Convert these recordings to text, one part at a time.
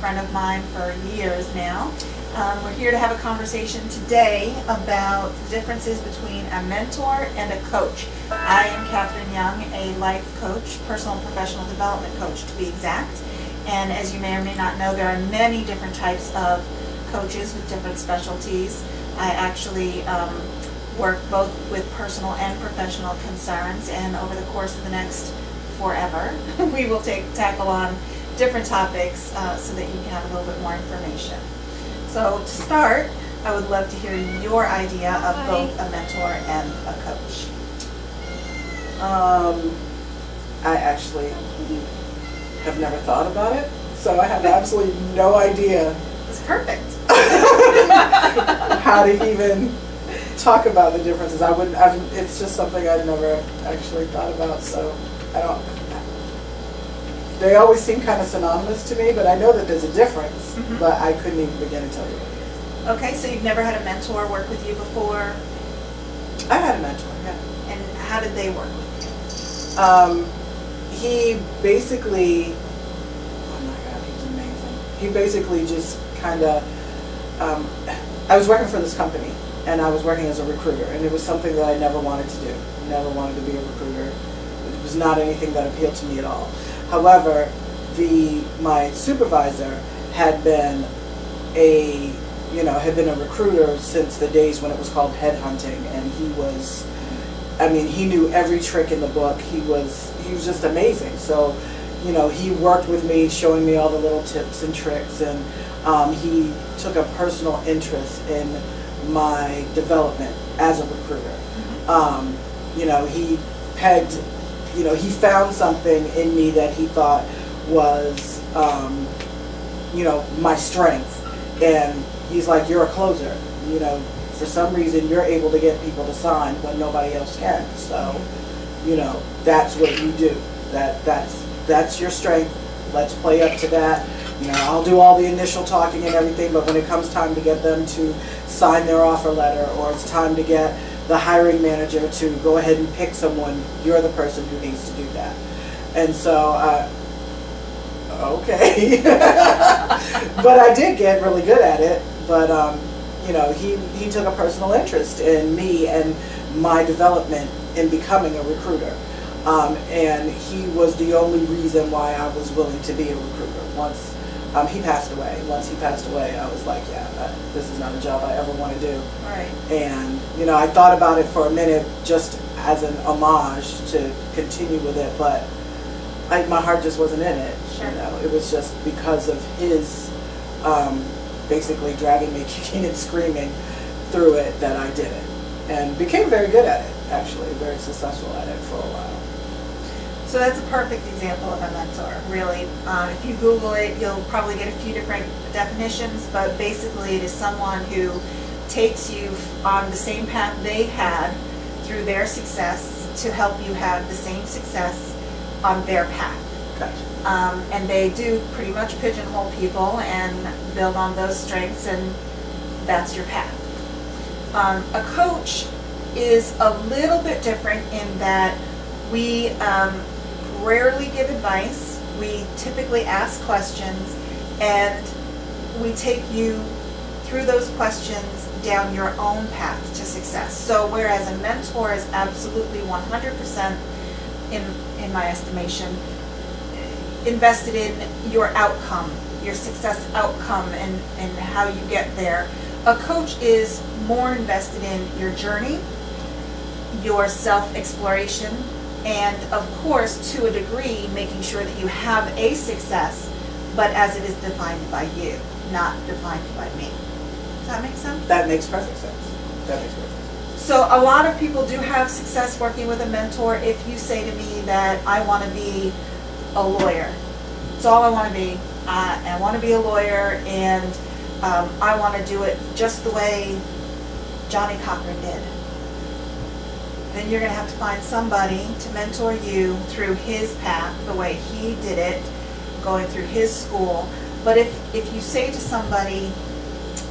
friend of mine for years now. We're here to have a conversation today about the differences between a mentor and a coach. I am Kathryn Young, a life coach, personal and professional development coach to be exact. And as you may or may not know, there are many different types of coaches with different specialties. I actually work both with personal and professional concerns, and over the course of the next forever, we will tackle on different topics so that you can have a little bit more information. So to start, I would love to hear your idea of both a mentor and a coach. I actually have never thought about it, so I have absolutely no idea. It's perfect. How to even talk about the differences. It's just something I've never actually thought about, so I don't. They always seem kind of synonymous to me, but I know that there's a difference, but I couldn't even begin to tell you what it is. Okay, so you've never had a mentor work with you before? I had a mentor, yeah. And how did they work with He basically, oh my God, he's amazing. He basically just kind of, I was working for this company, and I was working as a recruiter, and it was something that I never wanted to do. Never wanted to be a recruiter. It was not anything that appealed to me at all. However, my supervisor had been a recruiter since the days when it was called headhunting, and he knew every trick in the book. He was just amazing. So, he worked with me, showing me all the little tips and tricks, and he took a personal interest in my development as a recruiter. He found something in me that he thought was, my strength. And he's like, you're a closer. For some reason, you're able to get people to sign when nobody else can. So, that's what you do. That's your strength. Let's play up to that. I'll do all the initial talking and everything, but when it comes time to get them to sign their offer letter, or it's time to get the hiring manager to go ahead and pick someone, you're the person who needs to do that. And so, okay. But I did get really good at it, but, he took a personal interest in me and my development in becoming a recruiter. And he was the only reason why I was willing to be a recruiter. Once he passed away. Once he passed away, I was like, this is not a job I ever want to do. Right. And, I thought about it for a minute just as an homage to continue with it, but my heart just wasn't in it. Sure. It was just because of his basically dragging me kicking and screaming through it that I did it. And became very good at it, actually, very successful at it for a while. So that's a perfect example of a mentor, really. If you Google it, you'll probably get a few different definitions, but basically it is someone who takes you on the same path they had through their success to help you have the same success on their path. Gotcha. And they do pretty much pigeonhole people and build on those strengths, and that's your path. A coach is a little bit different in that we rarely give advice. We typically ask questions, and we take you through those questions down your own path to success. So whereas a mentor is absolutely 100%, in my estimation, invested in your outcome, your success outcome, and how you get there, a coach is more invested in your journey, your self-exploration, and of course, to a degree, making sure that you have a success, but as it is defined by you, not defined by me. Does that make sense? That makes perfect sense. So a lot of people do have success working with a mentor. If you say to me that I want to be a lawyer, it's all I want to be. I want to be a lawyer, and I want to do it just the way Johnny Cochran did. Then you're going to have to find somebody to mentor you through his path, the way he did it, going through his school. But if you say to somebody,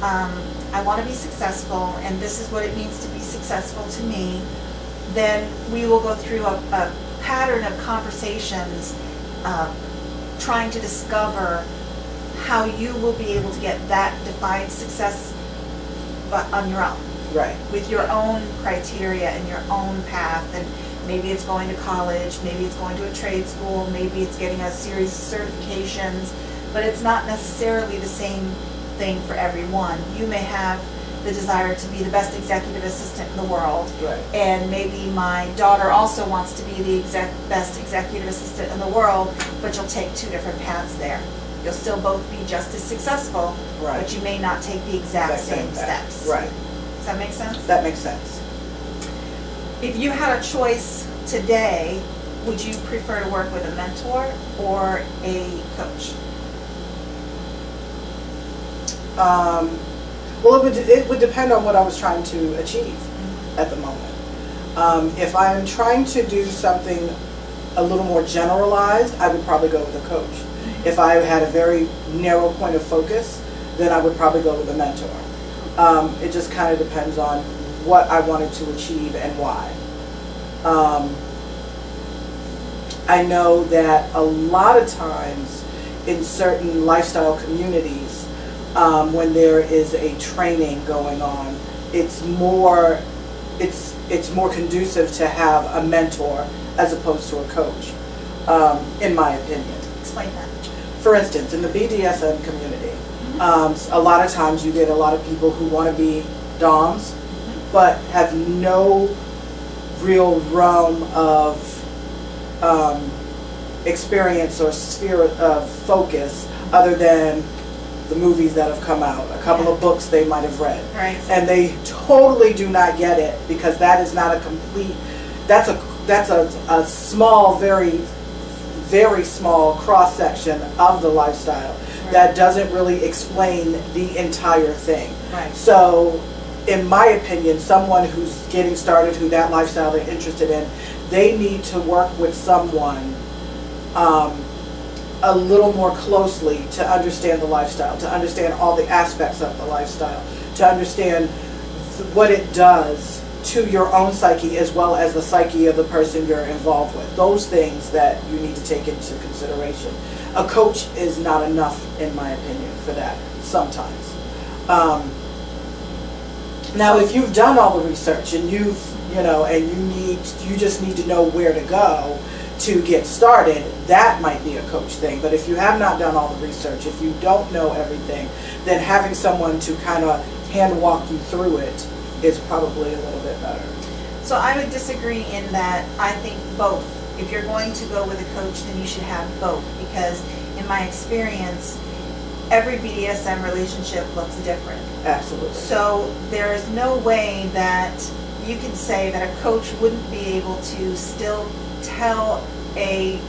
I want to be successful, and this is what it means to be successful to me, then we will go through a pattern of conversations trying to discover how you will be able to get that defined success, but on your own. Right. With your own criteria and your own path, and maybe it's going to college, maybe it's going to a trade school, maybe it's getting a series of certifications, but it's not necessarily the same thing for everyone. You may have the desire to be the best executive assistant in the world, Right. and maybe my daughter also wants to be the best executive assistant in the world, but you'll take two different paths there. You'll still both be just as successful, Right. but you may not take the exact same path. steps. Right. Does that make sense? That makes sense. If you had a choice today, would you prefer to work with a mentor or a coach? Well, it would depend on what I was trying to achieve at the moment. If I'm trying to do something a little more generalized, I would probably go with a coach. If I had a very narrow point of focus, then I would probably go with a mentor. It just kind of depends on what I wanted to achieve and why. I know that a lot of times in certain lifestyle communities, when there is a training going on, it's more conducive to have a mentor as opposed to a coach, in my opinion. Explain that. For instance, in the BDSM community, a lot of times you get a lot of people who want to be DOMs, but have no real realm of experience or sphere of focus other than the movies that have come out, a couple of books they might have read. Right. And they totally do not get it because that is not a complete, that's a small, very, very small cross-section of the lifestyle that doesn't really explain the entire thing. Right. So, in my opinion, someone who's getting started, who that lifestyle they're interested in, they need to work with someone a little more closely to understand the lifestyle, to understand all the aspects of the lifestyle, to understand what it does to your own psyche as well as the psyche of the person you're involved with. Those things that you need to take into consideration. A coach is not enough, in my opinion, for that sometimes. Now, if you've done all the research and you just need to know where to go to get started, that might be a coach thing. But if you have not done all the research, if you don't know everything, then having someone to kind of hand walk you through it is probably a little bit better. So I would disagree in that I think both. If you're going to go with a coach, then you should have both, because in my experience, every BDSM relationship looks different. Absolutely. So there is no way that you can say that a coach wouldn't be able to still tell a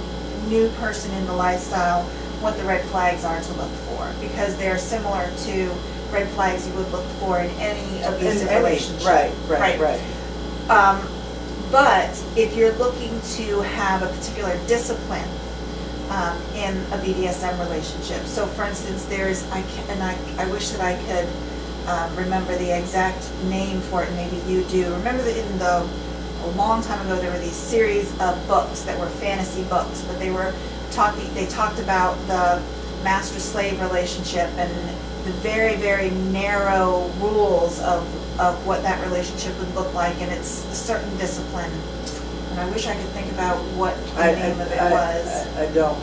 new person in the lifestyle what the red flags are to look for, because they're similar to red flags you would look for in any abusive relationship. Right. But if you're looking to have a particular discipline in a BDSM relationship, so for instance, I wish that I could remember the exact name for it, and maybe you do. Remember that a long time ago there were these series of books that were fantasy books, but they talked about the master-slave relationship and the very, very narrow rules of what that relationship would look like, and it's a certain discipline. And I wish I could think about what the name of it was. I don't.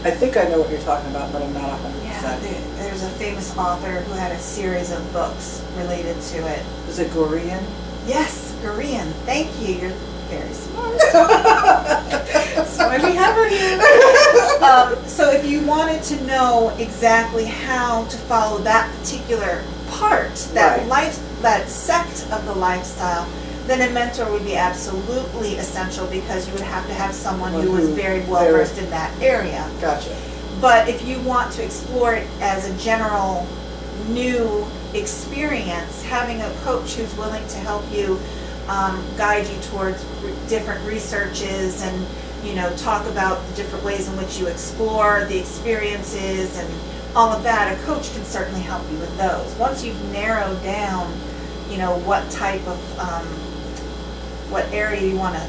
I think I know what you're talking about, but I'm not 100%. Yeah, there's a famous author who had a series of books related to it. Is it Korean? Yes, Korean. Thank you. You're very smart. So why we have her here. So if you wanted to know exactly how to follow that particular part, that sect of the lifestyle, then a mentor would be absolutely essential, because you would have to have someone who was very well versed in that area. Gotcha. But if you want to explore it as a general new experience, having a coach who's willing to help you guide you towards different researches and talk about the different ways in which you explore the experiences and all of that, a coach can certainly help you with those. Once you've narrowed down what type of what area you want to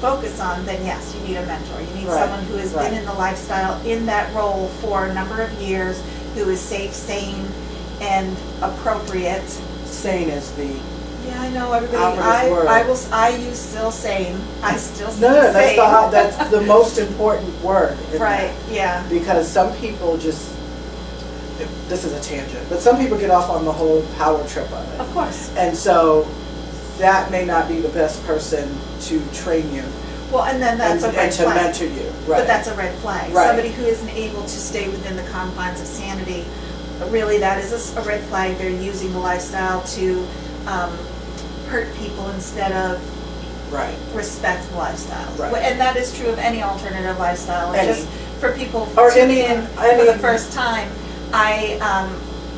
focus on, then yes, you need a mentor. You need someone who has been in the lifestyle in that role for a number of years, who is safe, sane, and appropriate. Sane is the, Yeah, I know, everybody, Operative word. I use still sane, I still say no, sane. that's the most important word in Right, that. yeah, Because some people just, this is a tangent, but some people get off on the whole power trip of it. of course. And so that may not be the best person to train you Well, and then that's a red and to flag. mentor you. Right. But that's a red flag. Right. Somebody who isn't able to stay within the confines of sanity, really, that is a red flag. They're using the lifestyle to hurt people instead of right. respect the lifestyle. Right. And that is true of any alternative lifestyle. Any. Just for people Or tuning any- in for any- the first time, I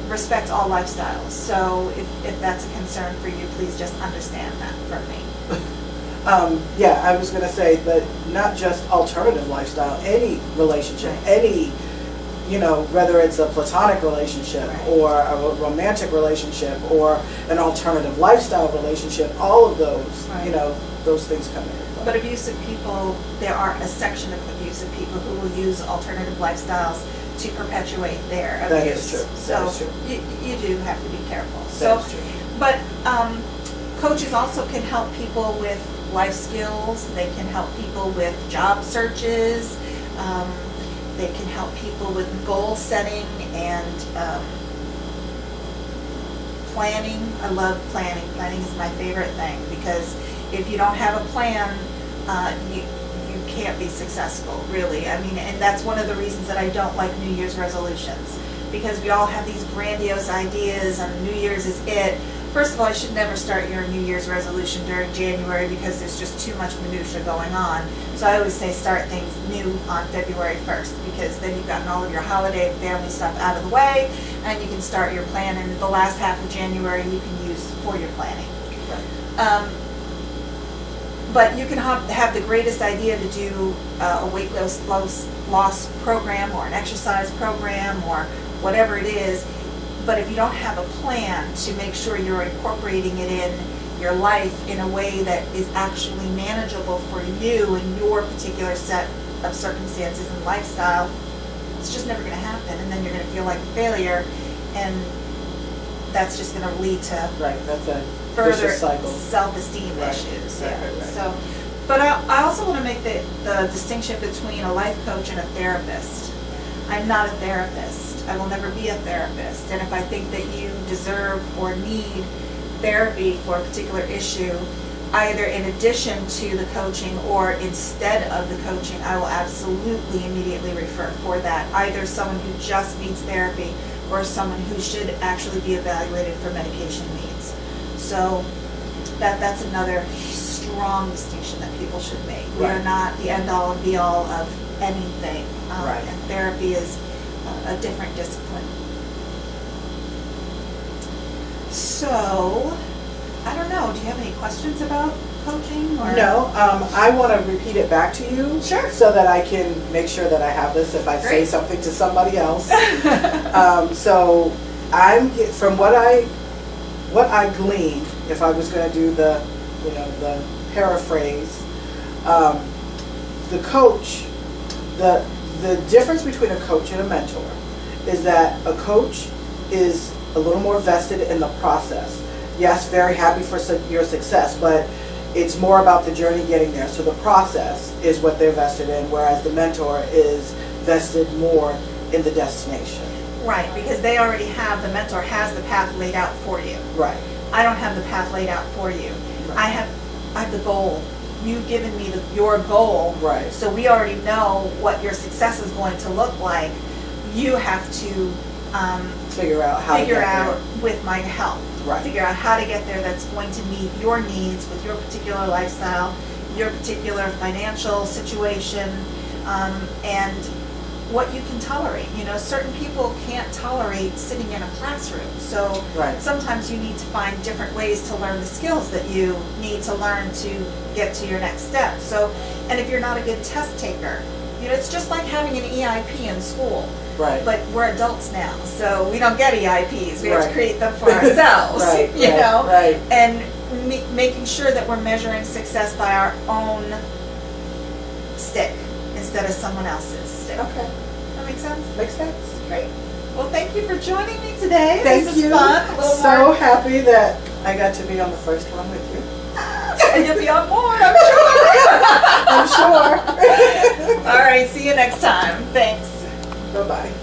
respect all lifestyles. So if that's a concern for you, please just understand that from me. Yeah, I was going to say that not just alternative lifestyle, any relationship, any, whether it's a platonic relationship Right. or a romantic relationship or an alternative lifestyle relationship, all of those, Right. those things come into play. But abusive people, there are a section of abusive people who will use alternative lifestyles to perpetuate their abuse. That is true. That is true. So you do have to be careful. That is true. But coaches also can help people with life skills. They can help people with job searches. They can help people with goal setting and planning. I love planning. Planning is my favorite thing because if you don't have a plan, you can't be successful, really. I mean, and that's one of the reasons that I don't like New Year's resolutions, because we all have these grandiose ideas and New Year's is it. First of all, you should never start your New Year's resolution during January because there's just too much minutia going on. So I always say start things new on February 1st because then you've gotten all of your holiday and family stuff out of the way and you can start your plan, and the last half of January you can use for your planning. Right. But you can have the greatest idea to do a weight loss program or an exercise program or whatever it is, but if you don't have a plan to make sure you're incorporating it in your life in a way that is actually manageable for you and your particular set of circumstances and lifestyle, it's just never going to happen, and then you're going to feel like a failure, and that's just going to lead to Right, that's a further vicious cycle. self-esteem Right, issues. right, Yeah. right, right. So, but I also want to make the distinction between a life coach and a therapist. I'm not a therapist. I will never be a therapist. And if I think that you deserve or need therapy for a particular issue, either in addition to the coaching or instead of the coaching, I will absolutely immediately refer for that. Either someone who just needs therapy or someone who should actually be evaluated for medication needs. So that's another strong distinction that people should make. We are Right. not the end-all and be-all of anything. Right. And therapy is a different discipline. So, I don't know, do you have any questions about coaching? Or? No, I want to repeat it back to you. Sure. So that I can make sure that I have this if I say Great. something to somebody else. So from what I gleaned, if I was going to do the paraphrase, the coach, the difference between a coach and a mentor is that a coach is a little more vested in the process. Yes, very happy for your success, but it's more about the journey getting there. So the process is what they're vested in, whereas the mentor is vested more in the destination. Right, because the mentor has the path laid out for you. Right. I don't have the path laid out for you. Right. I have the goal. You've given me your goal. Right. So we already know what your success is going to look like. You have to Figure out how to figure get out there. with my help. Right. Figure out how to get there that's going to meet your needs with your particular lifestyle, your particular financial situation, and what you can tolerate. Certain people can't tolerate sitting in a classroom. So Right. sometimes you need to find different ways to learn the skills that you need to learn to get to your next step. So, and if you're not a good test taker, it's just like having an EIP in school. Right. But we're adults now, so we don't get EIPs. We have to Right. create them for ourselves, Right, you right, know? right. And making sure that we're measuring success by our own stick instead of someone else's stick. Okay. That make sense? Makes sense. Great. Well, thank you for joining me today. Thank This is you. fun. A little So more. happy that I got to be on the first one with you. And you'll be on more, I'm sure. I'm sure. All right, see you next time. Thanks. Bye-bye.